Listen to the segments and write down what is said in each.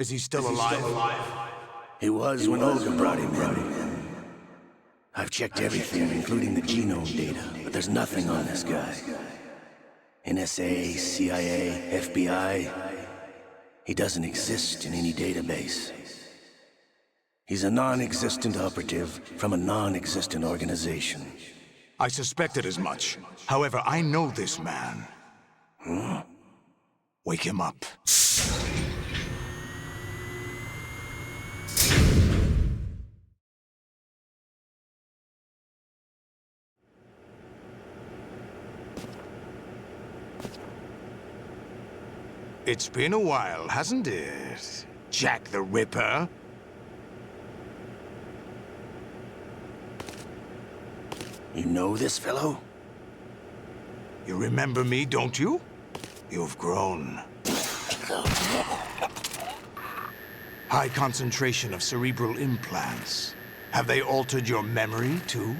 Is he still alive? He was when Olga brought him in. I've checked everything, including the genome data, but there's nothing on this guy. NSA, CIA, FBI, he doesn't exist in any database. He's a non-existent operative from a non-existent organization. I suspected as much. However, I know this man. Wake him up. It's been a while, hasn't it, Jack the Ripper? You know this fellow? You remember me, don't you? You've grown. High concentration of cerebral implants. Have they altered your memory, too?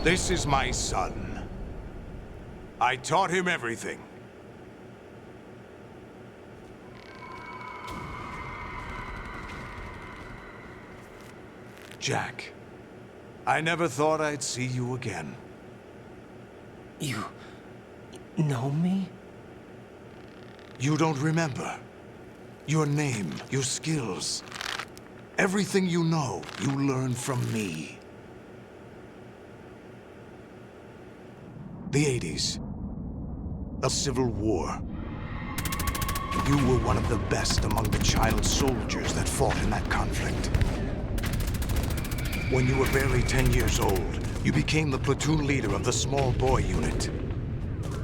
This is my son. I taught him everything. Jack, I never thought I'd see you again. You know me? You don't remember. Your name, your skills. Everything you know, you learned from me. The 80s. A civil war. You were one of the best among the child soldiers that fought in that conflict. When you were barely 10 years old, you became the platoon leader of the small boy unit.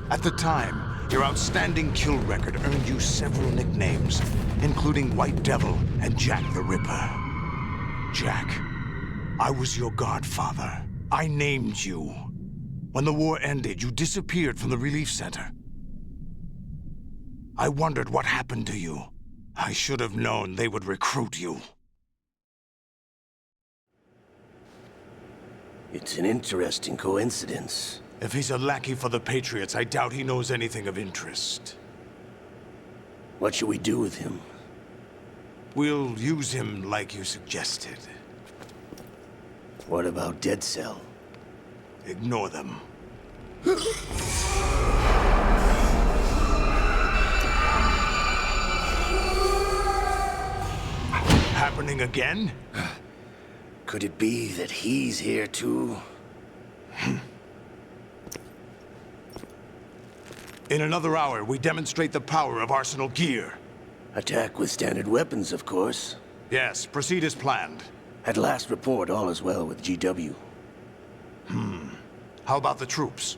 At the time, your outstanding kill record earned you several nicknames, including White Devil and Jack the Ripper. Jack, I was your godfather. I named you. When the war ended, you disappeared from the relief center. I wondered what happened to you. I should have known they would recruit you. It's an interesting coincidence. If he's a lackey for the Patriots, I doubt he knows anything of interest. What should we do with him? We'll use him like you suggested. What about Dead Cell? Ignore them. Happening again? Could it be that he's here too? In another hour, we demonstrate the power of Arsenal gear. Attack with standard weapons, of course. Yes, proceed as planned. At last report, all is well with GW. How about the troops?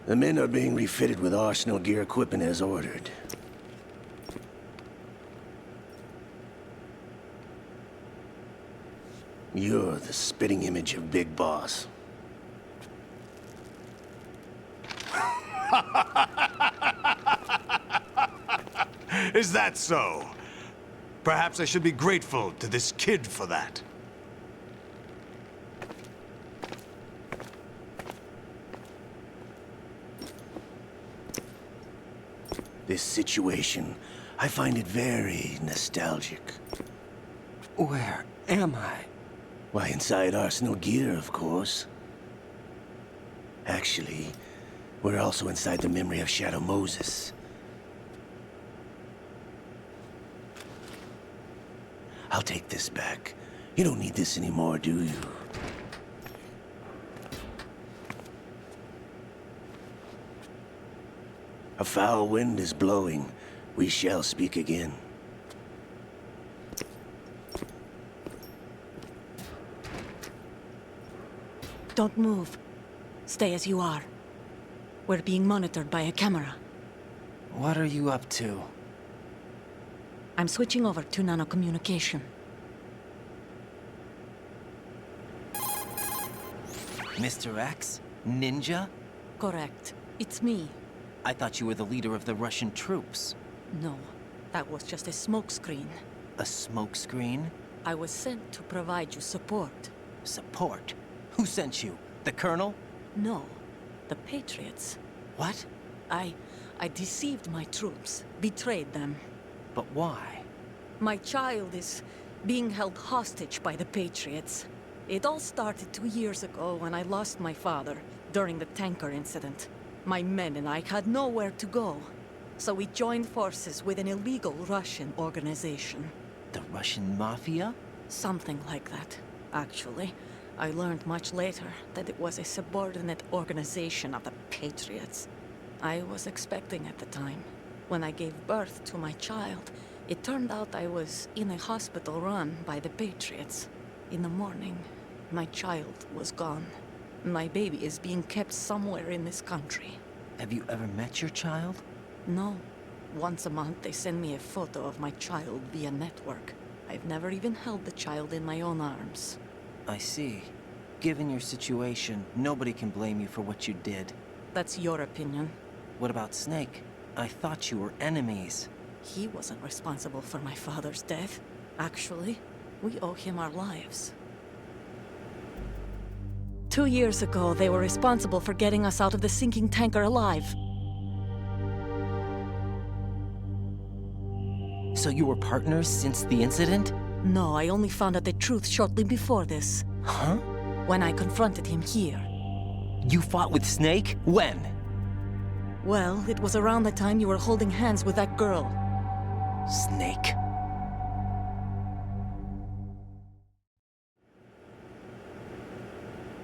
The men are being refitted with Arsenal gear equipment as ordered. You're the spitting image of Big Boss. Is that so? Perhaps I should be grateful to this kid for that. This situation, I find it very nostalgic. Where am I? Why, inside Arsenal gear, of course. Actually, we're also inside the memory of Shadow Moses. I'll take this back. You don't need this anymore, do you? A foul wind is blowing. We shall speak again. Don't move. Stay as you are. We're being monitored by a camera. What are you up to? I'm switching over to nanocommunication. Mr. X? Ninja? Correct. It's me. I thought you were the leader of the Russian troops. No, that was just a smokescreen. A smokescreen? I was sent to provide you support. Support? Who sent you? The Colonel? No, the Patriots. What? I deceived my troops, betrayed them. But why? My child is being held hostage by the Patriots. It all started 2 years ago when I lost my father during the tanker incident. My men and I had nowhere to go. So we joined forces with an illegal Russian organization. The Russian Mafia? Something like that, actually. I learned much later that it was a subordinate organization of the Patriots. I was expecting at the time. When I gave birth to my child, it turned out I was in a hospital run by the Patriots. In the morning, my child was gone. My baby is being kept somewhere in this country. Have you ever met your child? No. Once a month, they send me a photo of my child via network. I've never even held the child in my own arms. I see. Given your situation, nobody can blame you for what you did. That's your opinion. What about Snake? I thought you were enemies. He wasn't responsible for my father's death. Actually, we owe him our lives. 2 years ago, they were responsible for getting us out of the sinking tanker alive. So you were partners since the incident? No, I only found out the truth shortly before this. Huh? When I confronted him here. You fought with Snake? When? Well, it was around the time you were holding hands with that girl. Snake.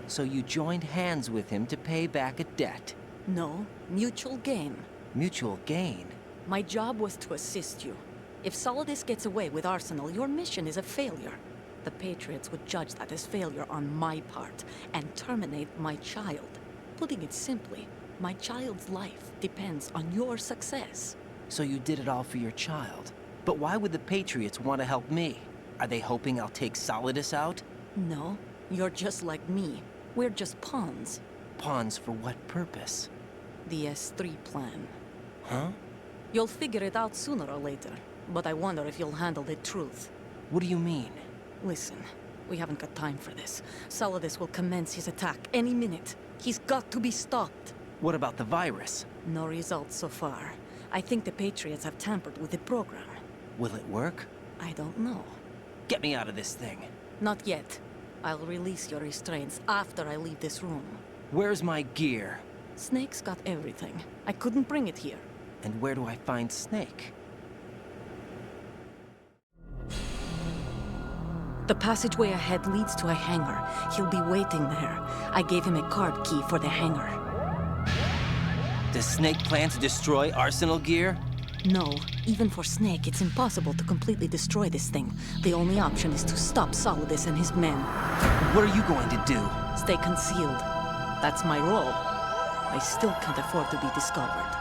So you joined hands with him to pay back a debt. No, mutual gain. Mutual gain? My job was to assist you. If Solidus gets away with Arsenal, your mission is a failure. The Patriots would judge that as failure on my part, and terminate my child. Putting it simply, my child's life depends on your success. So you did it all for your child. But why would the Patriots want to help me? Are they hoping I'll take Solidus out? No, you're just like me. We're just pawns. Pawns for what purpose? The S3 plan. Huh? You'll figure it out sooner or later, but I wonder if you'll handle the truth. What do you mean? Listen, we haven't got time for this. Solidus will commence his attack any minute. He's got to be stopped. What about the virus? No results so far. I think the Patriots have tampered with the program. Will it work? I don't know. Get me out of this thing. Not yet. I'll release your restraints after I leave this room. Where's my gear? Snake's got everything. I couldn't bring it here. And where do I find Snake? The passageway ahead leads to a hangar. He'll be waiting there. I gave him a card key for the hangar. Does Snake plan to destroy Arsenal gear? No, even for Snake, it's impossible to completely destroy this thing. The only option is to stop Solidus and his men. What are you going to do? Stay concealed. That's my role. I still can't afford to be discovered.